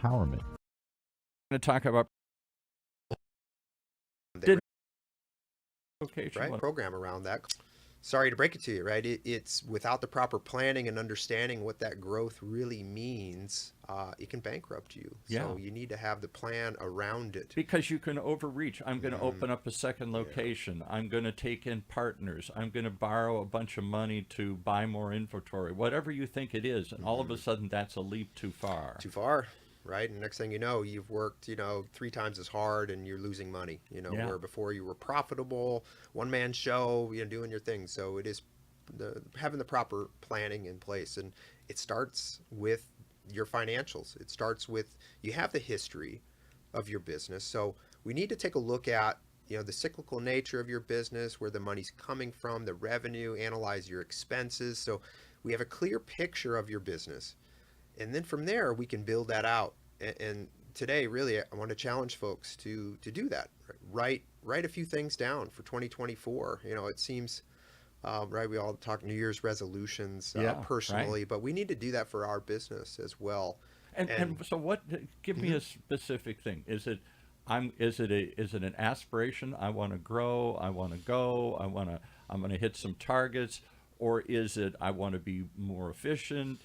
empowerment. I'm going to talk about right program around that. Sorry to break it to you, right? It's without the proper planning and understanding what that growth really means, it can bankrupt you. Yeah. So you need to have the plan around it. Because you can overreach. I'm going to open up a second location. I'm going to take in partners. I'm going to borrow a bunch of money to buy more inventory, whatever you think it is. And all of a sudden, that's a leap too far. Too far. Right. And next thing you know, you've worked, 3 times as hard and you're losing money, where before you were profitable, one-man show, doing your thing. So it is having the proper planning in place. And it starts with your financials. It starts with, you have the history of your business. So we need to take a look at, the cyclical nature of your business, where the money's coming from, the revenue, analyze your expenses. So we have a clear picture of your business. And then from there, we can build that out. And today, really, I want to challenge folks to do that. Write a few things down for 2024. It seems, right, we all talk New Year's resolutions personally, but we need to do that for our business as well. And so what, give me a specific thing. Is it an aspiration? I want to grow, I want to go, I'm going to hit some targets, or is it, I want to be more efficient?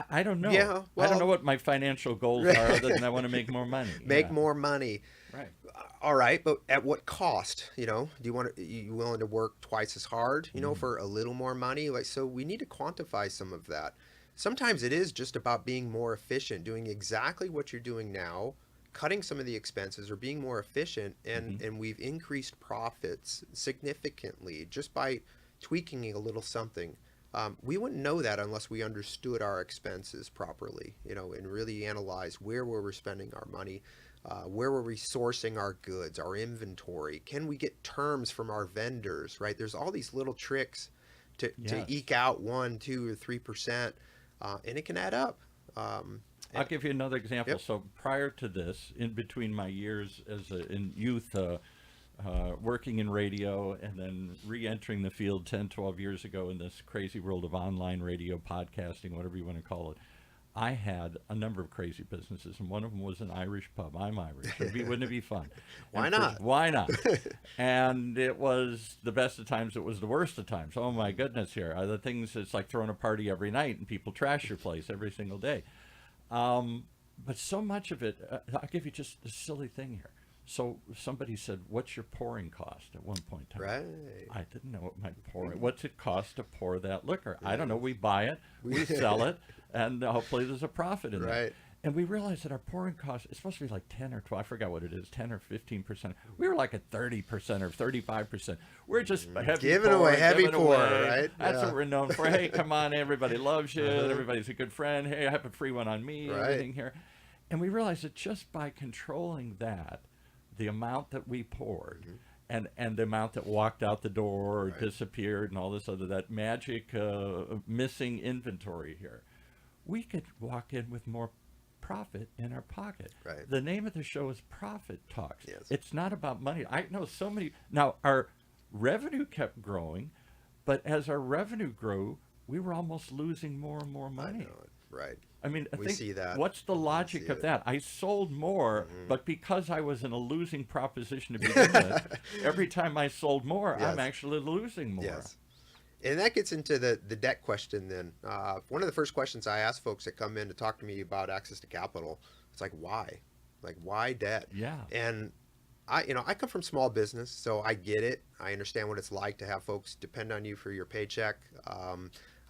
I don't know. Yeah, well, I don't know what my financial goals are other than I want to make more money. Make more money. Right. All right, but at what cost? Do you willing to work twice as hard, for a little more money? So we need to quantify some of that. Sometimes it is just about being more efficient, doing exactly what you're doing now, cutting some of the expenses, or being more efficient, and we've increased profits significantly just by tweaking a little something. We wouldn't know that unless we understood our expenses properly, and really analyze where were we spending our money, where were we sourcing our goods, our inventory, can we get terms from our vendors, right? There's all these little tricks to eke out 1, 2, or 3%, and it can add up. I'll give you another example. So prior to this, in between my years in youth, working in radio and then re-entering the field 10, 12 years ago in this crazy world of online radio, podcasting, whatever you want to call it, I had a number of crazy businesses, and one of them was an Irish pub. I'm Irish. Wouldn't it be fun? Why not? Why not? And it was the best of times. It was the worst of times. Oh, my goodness, here. The things, it's like throwing a party every night, and people trash your place every single day. But so much of it, I'll give you just a silly thing here. So somebody said, what's your pouring cost at one point in time? Right. I didn't know what my pouring, what's it cost to pour that liquor? I don't know. We buy it, we sell it, and hopefully there's a profit in there. And we realized that our pouring cost is supposed to be like 10 or 12, I forgot what it is, 10 or 15%. We were like at 30% or 35%. We're just giving away heavy pour, right? That's what we're known for. Hey, come on, everybody loves you. Everybody's a good friend. Hey, I have a free one on me, everything here. And we realized that just by controlling that, the amount that we poured and the amount that walked out the door or disappeared and all this other, that magic missing inventory here, we could walk in with more profit in our pocket. The name of the show is Profit Talks. It's not about money. I know so many. Now, our revenue kept growing, but as our revenue grew, we were almost losing more and more money. I know it. Right. I mean, we see that. What's the logic of that? I sold more, but because I was in a losing proposition to begin with, every time I sold more, I'm actually losing more. Yes. And that gets into the debt question then. One of the first questions I ask folks that come in to talk to me about access to capital, it's like, why? Like, why debt? Yeah. And I come from small business, so I get it. I understand what it's like to have folks depend on you for your paycheck.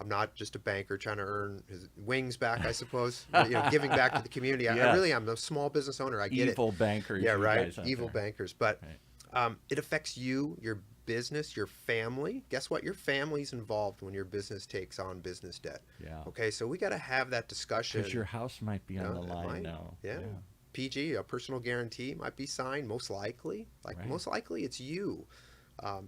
I'm not just a banker trying to earn his wings back, I suppose, giving back to the community. I really am a small business owner. I get Evil bankers. Yeah, right. Evil bankers. But it affects you, your business, your family. Guess what? Your family's involved when your business takes on business debt. Yeah. Okay, so we got to have that discussion. Because your house might be on the line now. Yeah. PG, a personal guarantee might be signed, most likely. Most likely it's you.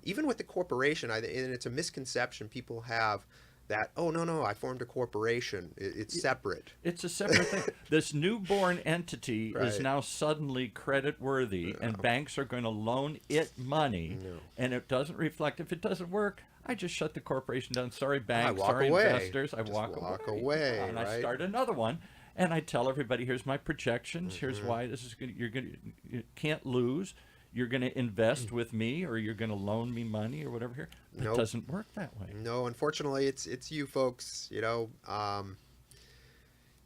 Even with the corporation, and it's a misconception people have that, oh, no, I formed a corporation. It's separate. It's a separate thing. This newborn entity is now suddenly credit worthy, and banks are going to loan it money, and it doesn't reflect. If it doesn't work, I just shut the corporation down. Sorry, banks. Sorry, investors. I walk away. away. And I start another one. And I tell everybody, here's my projections. Here's Mm-hmm. why this is good. You can't lose. You're going to invest with me, or you're going to loan me money, or whatever. Here, but Nope. it doesn't work that way. No, unfortunately, it's you folks.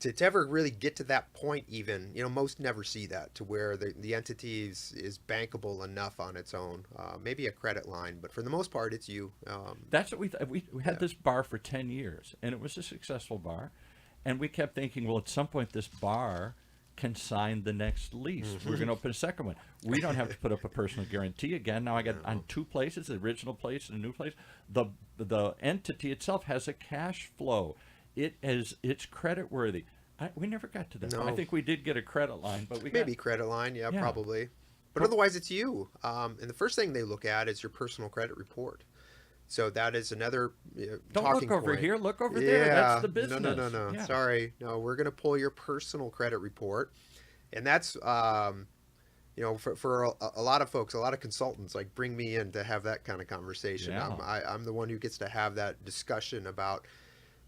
To ever really get to that point, even most never see that to where the entity is bankable enough on its own. Maybe a credit line, but for the most part, it's you. That's what we had this bar for 10 years, and it was a successful bar, and we kept thinking, well, at some point this bar can sign the next lease. We're going to open a second one. We don't have to put up a personal guarantee again. Now I got on 2 places, the original place and a new place. The entity itself has a cash flow. It's credit worthy. We never got to that. No. I think we did get a credit line, but Maybe credit line, yeah, Yeah. probably. But otherwise, it's you. And the first thing they look at is your personal credit report. So that is another don't talking look over point. here. Look over there. That's the business. No. Yeah. Sorry. No, we're going to pull your personal credit report. And that's, for a lot of folks, a lot of consultants, like bring me in to have that kind of conversation. Yeah. I'm the one who gets to have that discussion about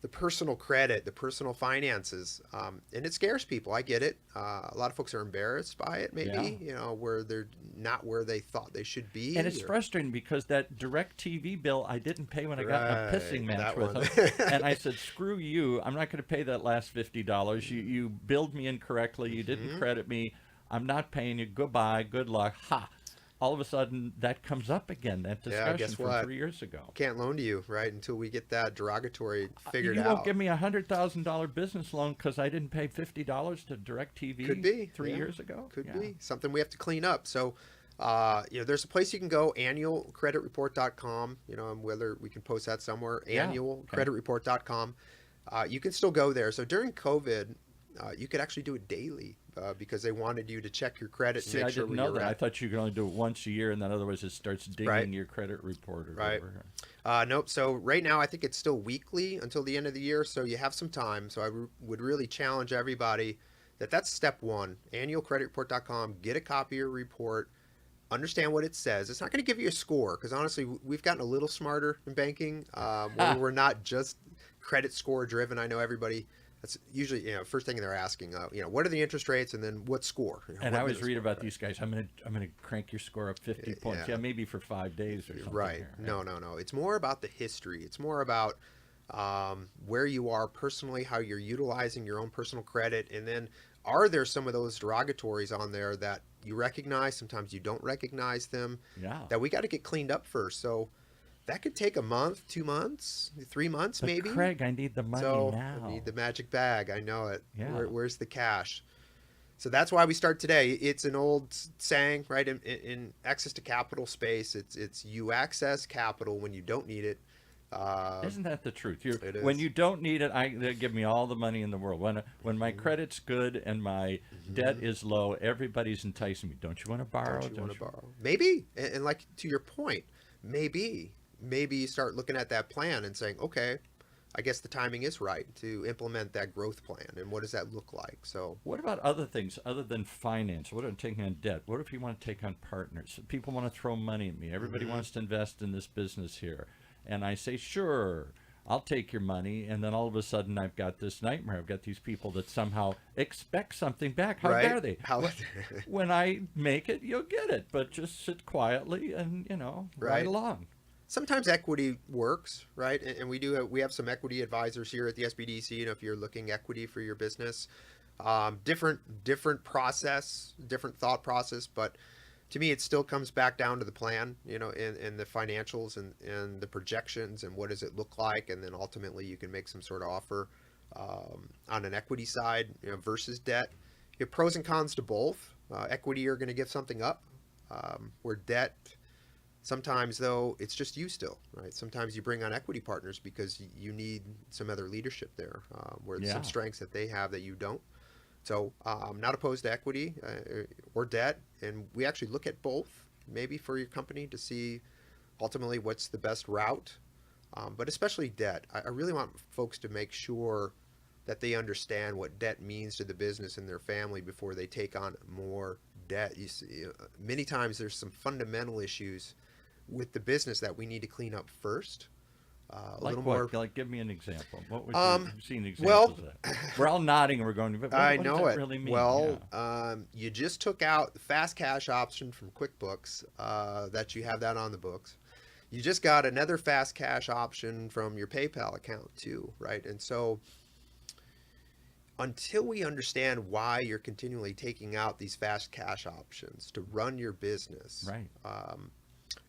the personal credit, the personal finances. And it scares people. I get it. A lot of folks are embarrassed by it, maybe, where they're not where they thought they should be. And it's frustrating because that DirecTV bill I didn't pay when I got in a pissing match that with one. them. And I said, screw you. I'm not going to pay that last $50. You billed me incorrectly. You didn't credit me. I'm not paying you. Goodbye. Good luck. Ha. All of a sudden, that comes up again, that discussion guess from what? 3 years ago. Can't loan to you, right, until we get that derogatory figured You out. won't give me a $100,000 business loan because I didn't pay $50 to DirecTV Could be 3 yeah. years ago? Could Yeah. be something we have to clean up. So, there's a place you can go, annualcreditreport.com. Whether we can post that somewhere, Yeah. annualcreditreport.com. You can still go there. So during COVID, you could actually do it daily because they wanted you to check your credit and See, make I sure didn't where know you're that. I at. thought you could only do it once a year, and then otherwise it starts dinging Right. your credit report or Right. whatever. Nope. So right now, I think it's still weekly until the end of the year. So you have some time. So I would really challenge everybody that's step one. Annualcreditreport.com. Get a copy of your report. Understand what it says. It's not going to give you a score because honestly, we've gotten a little smarter in banking. Where we're not just credit score driven. I know everybody. That's usually first thing they're asking. What are the interest rates, and then what score? And I always middle read score, about right? these guys. I'm gonna crank your score up 50 points. Yeah. Yeah, maybe for 5 days or something. Right. Here. No. It's more about the history. It's more about where you are personally, how you're utilizing your own personal credit, and then are there some of those derogatories on there that you recognize? Sometimes you don't recognize them. Yeah. That we got to get cleaned up first. So that could take a month, 2 months, 3 months, But maybe. Craig, I need the money so now. I need the magic bag. I know it. Yeah. Where's the cash? So that's why we start today. It's an old saying, right? In access to capital space, it's you access capital when you don't need it. Isn't that the truth? It is. When you don't need it, they give me all the money in the world. When Mm-hmm. my credit's good and my debt is low, everybody's enticing me. Don't you want to borrow? Don't you want to borrow? Maybe, and like to your point, maybe you start looking at that plan and saying, okay, I guess the timing is right to implement that growth plan. And what does that look like? So What about other things other than finance? What about taking on debt? What if you want to take on partners? People want to throw money at me. Everybody wants to invest in this business here. And I say, sure, I'll take your money. And then all of a sudden I've got this nightmare. I've got these people that somehow expect something back. How right? dare they? How? When I make it, you'll get it. But just sit quietly and, Right. ride along. Sometimes equity works, right? And we have some equity advisors here at the SBDC. If you're looking equity for your business, different process, different thought process, but to me, it still comes back down to the plan, and the financials and the projections and what does it look like, and then ultimately you can make some sort of offer on an equity side, versus debt. You have pros and cons to both. Equity, you're going to give something up, where debt. Sometimes, though, it's just you still, right? Sometimes you bring on equity partners because you need some other leadership there, where there's some strengths that they have that you don't. So I'm not opposed to equity or debt, and we actually look at both, maybe for your company to see ultimately what's the best route, but especially debt. I really want folks to make sure that they understand what debt means to the business and their family before they take on more debt. You see, many times there's some fundamental issues with the business that we need to clean up first. A like little what? more. Like, give me an example. What would you seen Well, examples of that? We're all nodding and we're going, but I what know does that it. really mean? Well, Yeah. you just took out the fast cash option from QuickBooks, that you have that on the books. You just got another fast cash option from your PayPal account too, right? And so until we understand why you're continually taking out these fast cash options to run your business, Right.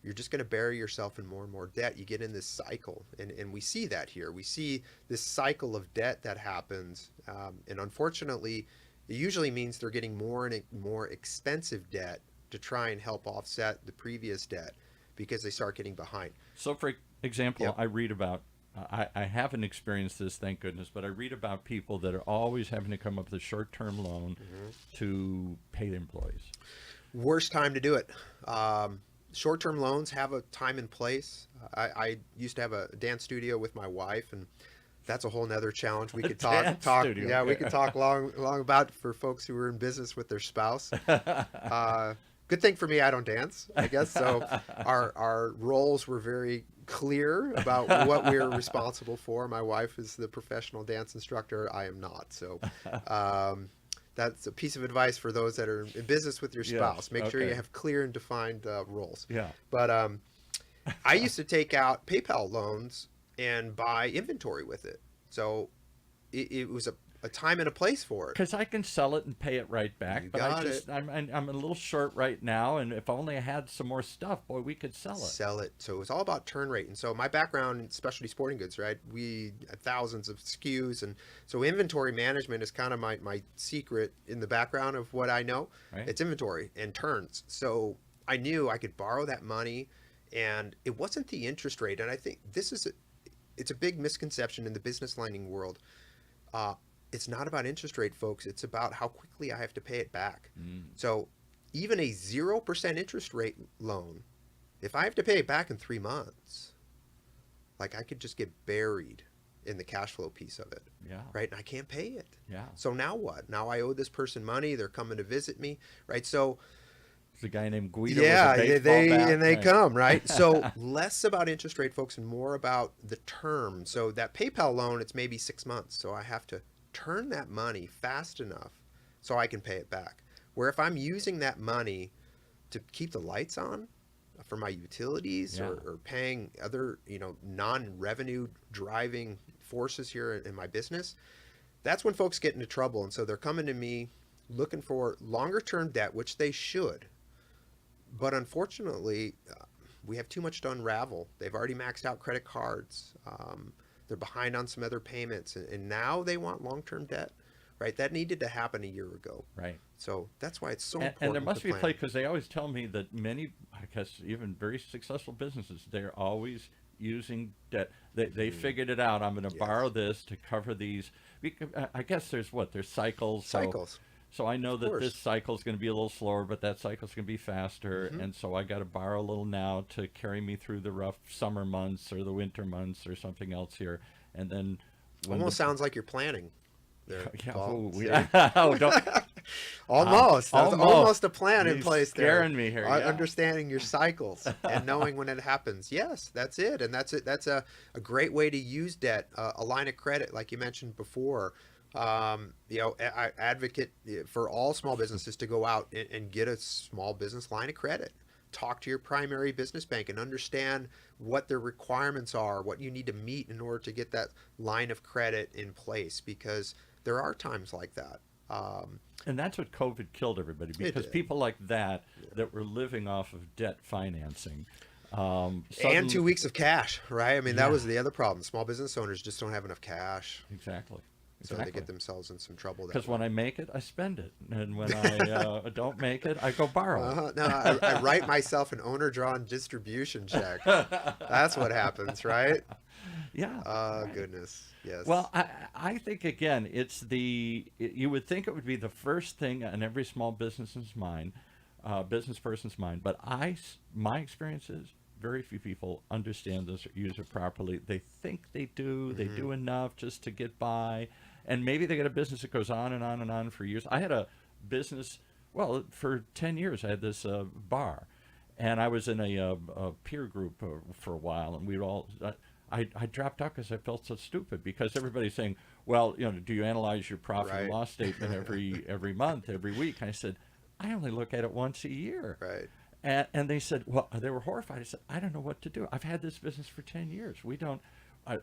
You're just going to bury yourself in more and more debt. You get in this cycle, and we see that here. We see this cycle of debt that happens, and unfortunately, it usually means they're getting more and more expensive debt to try and help offset the previous debt because they start getting behind. So, for example, Yep. I read about, I haven't experienced this, thank goodness, but I read about people that are always having to come up with a short-term loan to pay the employees. Worst time to do it. Short-term loans have a time and place. I used to have a dance studio with my wife, and that's a whole nother challenge. We could talk. Studio. Yeah, we could talk long about for folks who are in business with their spouse. Good thing for me, I don't dance, I guess. So our roles were very clear about what we were responsible for. My wife is the professional dance instructor. I am not. So that's a piece of advice for those that are in business with your spouse. Make sure you have clear and defined roles. Yeah. But I used to take out PayPal loans and buy inventory with it. So it was a time and a place for it. Because I can sell it and pay it right back. You But got I'm a little short right now, and if only I had some more stuff, boy, we could sell it. Sell it. So it's all about turn rate. And so my background in specialty sporting goods, right? We had thousands of SKUs, and so inventory management is kind of my secret in the background of what I know. Right. It's inventory and turns. So I knew I could borrow that money, and it wasn't the interest rate. And I think it's a big misconception in the business lending world. It's not about interest rate, folks. It's about how quickly I have to pay it back. So even a 0% interest rate loan, if I have to pay it back in 3 months, like I could just get buried in the cash flow piece of it. Yeah. Right. And I can't pay it. Yeah. So now what? Now I owe this person money. They're coming to visit me. Right. So There's a guy named Guido. yeah, with a baseball bat. they Right. come, right? So less about interest rate, folks, and more about the term. So that PayPal loan, it's maybe 6 months. So I have to turn that money fast enough so I can pay it back. Where if I'm using that money to keep the lights on for my utilities or paying other, non-revenue driving forces here in my business, that's when folks get into trouble. And so they're coming to me looking for longer term debt, which they should. But unfortunately, we have too much to unravel. They've already maxed out credit cards. They're behind on some other payments, and now they want long-term debt, right? That needed to happen a year ago. Right. So that's why it's so important. And there must to be a plan. place, because they always tell me that many, I guess, even very successful businesses, they're always using debt. They figured it out. I'm going to borrow this to cover these. I guess there's cycles. Cycles. So I know that this cycle is going to be a little slower, but that cycle is going to be faster. And so I got to borrow a little now to carry me through the rough summer months or the winter months or something else here. And then almost sounds like you're planning there, Paul. Don't, almost. There's almost a plan in place there. Scaring me here. Understanding your cycles and knowing when it happens. Yes, that's it. And that's it. That's a great way to use debt, a line of credit, like you mentioned before. I advocate for all small businesses to go out and get a small business line of credit. Talk to your primary business bank and understand what their requirements are, what you need to meet in order to get that line of credit in place, because there are times like that. And that's what COVID killed everybody, because people like that were living off of debt financing. And 2 weeks of cash, right? I mean, that was the other problem. Small business owners just don't have enough cash. Exactly. So they get themselves in some trouble. Because when I make it, I spend it. And when I don't make it, I go borrow it. No, I write myself an owner-drawn distribution check. That's what happens, right? Yeah. Oh, goodness. Yes. Well, I think, again, you would think it would be the first thing on every small business's mind, business person's mind. But my experience is very few people understand this or use it properly. They think they do. They do enough just to get by. And maybe they get a business that goes on and on and on for years. I had a business, for 10 years, I had this bar. And I was in a peer group for a while. And I dropped out because I felt so stupid, because everybody's saying, well, do you analyze your profit and loss statement every month, every week? And I said, I only look at it once a year. Right. And they said, well, they were horrified. I said, I don't know what to do. I've had this business for 10 years. We don't,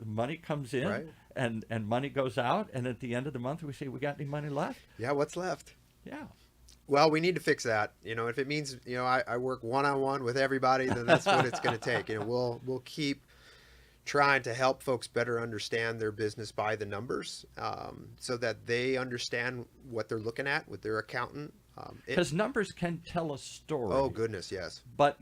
money comes in and money goes out. And at the end of the month, we say, we got any money left? Yeah, what's left? Yeah. Well, we need to fix that. If it means, I work one-on-one with everybody, then that's what it's going to take. We'll keep trying to help folks better understand their business by the numbers, so that they understand what they're looking at with their accountant. Because numbers can tell a story. Oh, goodness, yes. But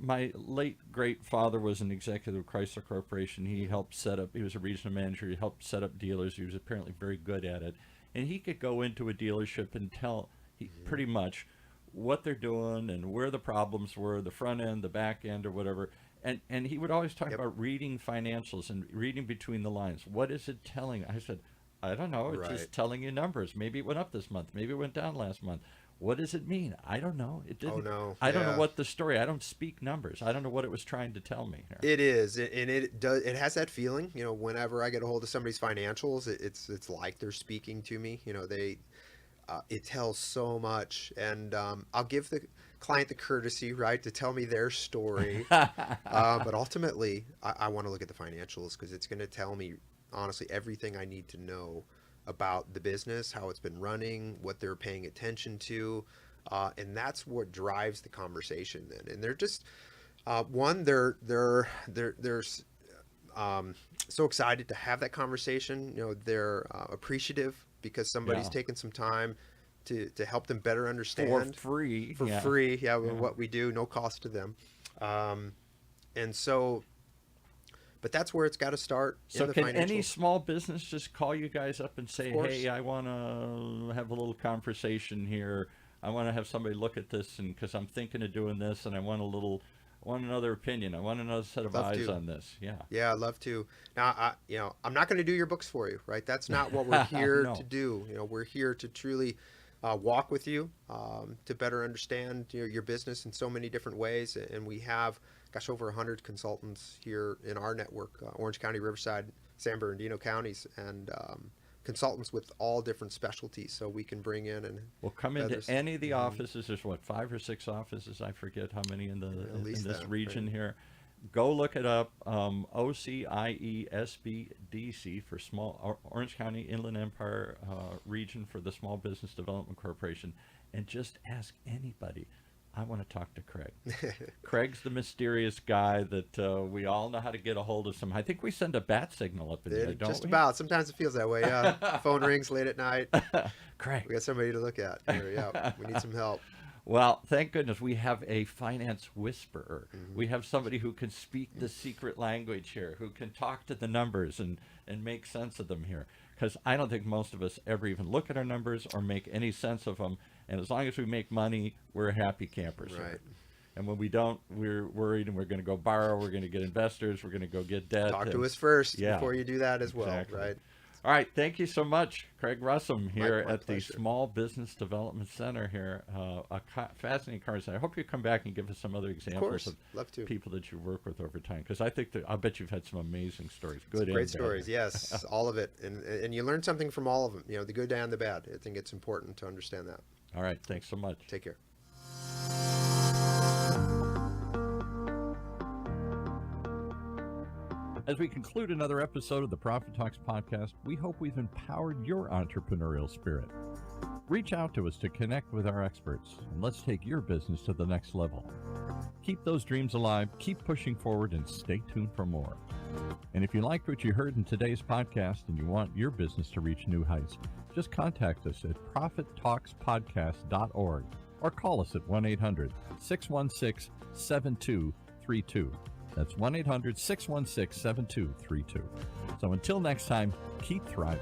my late great father was an executive of Chrysler Corporation. He helped set up, he was a regional manager. He helped set up dealers. He was apparently very good at it. And he could go into a dealership and tell pretty much what they're doing and where the problems were, the front end, the back end, or whatever. And he would always talk about reading financials and reading between the lines. What is it telling? I said, I don't know. It's just telling you numbers. Maybe it went up this month. Maybe it went down last month. What does it mean? I don't know. It didn't. Oh, no. I don't know what the story. I don't speak numbers. I don't know what it was trying to tell me here. It is, and it does. It has that feeling. Whenever I get a hold of somebody's financials, it's like they're speaking to me. It tells so much, and I'll give the client the courtesy, right, to tell me their story. But ultimately, I want to look at the financials, because it's going to tell me, honestly, everything I need to know about the business, how it's been running, what they're paying attention to, and that's what drives the conversation then. And they're just they're so excited to have that conversation. They're appreciative because somebody's taken some time to help them better understand for free. What we do, no cost to them. And so, but that's where it's got to start. So can any small business just call you guys up and say, hey, I want to have a little conversation here. I want to have somebody look at this, and because I'm thinking of doing this, and I want another opinion. I want another set of eyes on this. Yeah, I'd love to. Now, I'm not going to do your books for you, right? That's not what we're here to do. We're here to truly walk with you, to better understand your business in so many different ways. And we have, over 100 consultants here in our network, Orange County, Riverside, San Bernardino counties, and consultants with all different specialties, so we can bring in and come into any of the offices. There's 5 or 6 offices, I forget how many in this region here. Go look it up. OCIE SBDC for small Orange County Inland Empire region for the Small Business Development Corporation, and just ask anybody, I want to talk to Craig. Craig's the mysterious guy that we all know how to get a hold of. I think we send a bat signal up in there, don't we? Just about. Sometimes it feels that way. Phone rings late at night. Craig. We got somebody to look at. Yeah, we need some help. Well, thank goodness we have a finance whisperer. We have somebody who can speak the secret language here, who can talk to the numbers and make sense of them here. Because I don't think most of us ever even look at our numbers or make any sense of them. And as long as we make money, we're happy campers. Right. Here. And when we don't, we're worried, and we're going to go borrow, we're going to get investors, we're going to go get debt. Talk to us first before you do that as well, right? All right, thank you so much, Craig Russom, here at the Small Business Development Center here. A fascinating conversation. I hope you come back and give us some other examples of people that you work with over time, because I think I bet you've had some amazing stories. Good, great stories, yes, all of it, and you learn something from all of them. The good and the bad. I think it's important to understand that. All right, thanks so much. Take care. As we conclude another episode of the Profit Talks podcast, we hope we've empowered your entrepreneurial spirit. Reach out to us to connect with our experts, and let's take your business to the next level. Keep those dreams alive, keep pushing forward, and stay tuned for more. And if you liked what you heard in today's podcast and you want your business to reach new heights, just contact us at profittalkspodcast.org or call us at 1-800-616-7232. That's 1-800-616-7232. So until next time, keep thriving.